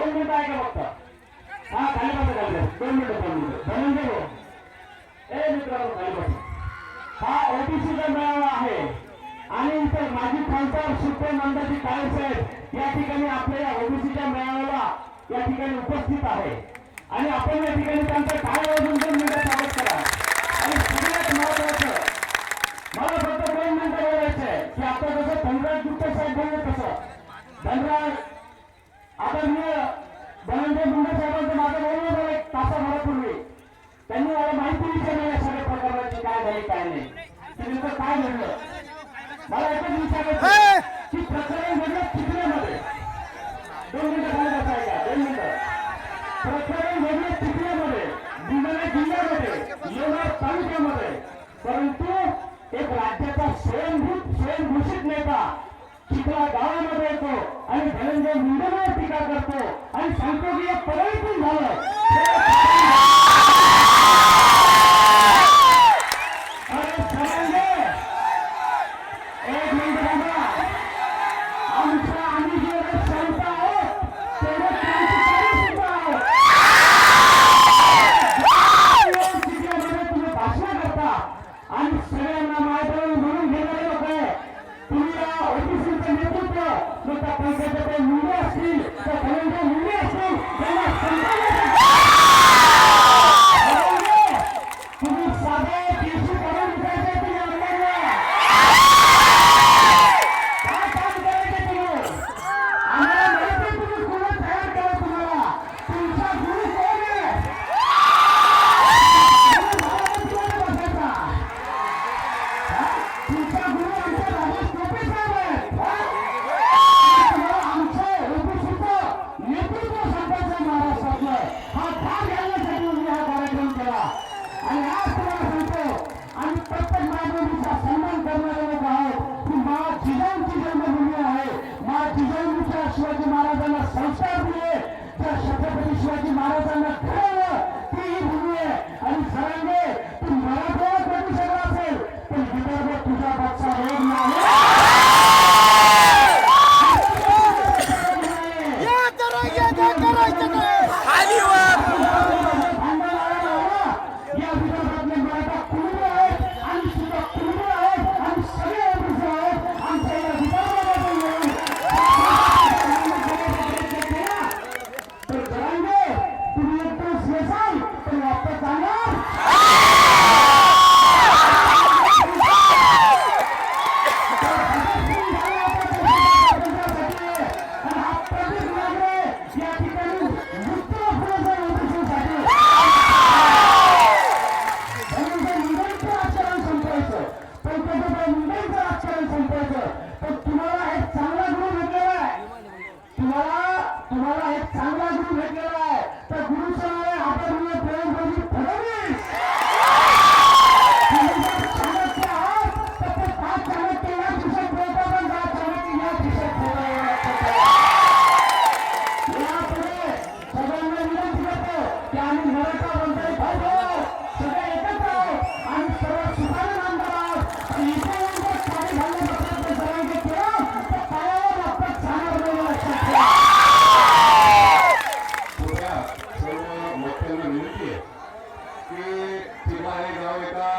2 मिनिटं आहे का फक्त? हा खाली बसा, खाली बसा. 2 मिनिटं 2 मिनिटं धनंजय भाऊ, ए मित्रांनो खाली बसा. हा ओबीसीचा मेळावा आहे आणि इथे माजी खासदार सुप्रिया मंदाजी काळे साहेब या ठिकाणी आपल्या या ओबीसीच्या मेळाव्याला या ठिकाणी उपस्थित आहे आणि आपण या ठिकाणी त्यांचा टाळ्या वाजवून 2 मिनिटं स्वागत करा. आणि सगळ्यात महत्वाचं मला फक्त 2 मिनिटं बोलायचं आहे की आता जसं धनराज गुप्ते साहेब बोलले तसं धनराज आदरणीय धनंजय मुंडे साहेबांचं माझं बोलणं झालं 1 तासाभरापूर्वी. त्यांनी मला माहिती विचारली या सगळ्या प्रकरणाची काय झाली काय नाही, तिथं काय घडलं. मला एकच विचारायचं की प्रकरण घडलं चिखल्यामध्ये. 2 मिनिटं खाली बसाय का? 2 मिनिटं. प्रकरण घडलं चिखल्यामध्ये, बुलढाणा जिल्ह्यामध्ये, लोणार तालुक्यामध्ये. परंतु एक राज्याचा स्वयंघोषित नेता चिखला गावामध्ये येतो आणि धनंजय मुंडेवर टीका करतो आणि सांगतो की या परळीतून झालं. शिवाजी महाराजांना संस्कार दिले, त्या छत्रपती शिवाजी महाराजांना घडवलं ती ही भूमी आहे. आणि सरांगे तू मराठवाडा करू शकला असेल पण विदर्भ तुझ्या बादचा रोग नाही. या विदर्भातले मराठा कुटुंब आहेत आणि सुद्धा कुटुंब आहेत आणि सगळे आहेत आमच्या या विदर्भामध्ये तुम्ही एकटाच येसाल तर वापस जाणार. या ठिकाणी मुंबईचं आचरण संपवायचं, पंकजाबाई मुंबईचं आचरण संपवायचं. पण तुम्हाला एक चांगला गुरु भेटलेला आहे, तुम्हाला एक चांगला गुरु भेटलेला आहे. त्या गुरुचं नाव आहे आदरणीय देवेंद्रजी फडणवीस. तुम्ही जर चाणक्य आहात तर ते 5 चाणक्य या खिशात ठेवतात आणि 10 चाणक्य या खिशात ठेवतात. यापुढे सगळ्यांना विनंती करतो की आम्ही मराठा बंधाई भाऊ सगळे एकत्र आहोत आणि सर्व सुखाने आमदार आहोत. इथे येऊन जर खाली घालण्याचा प्रयत्न सगळ्यांनी केला तर पायावर वापस जाणार नाही, लक्षात ठेवा. सर्व मोठ्यांना विनंती आहे की हे गाव एका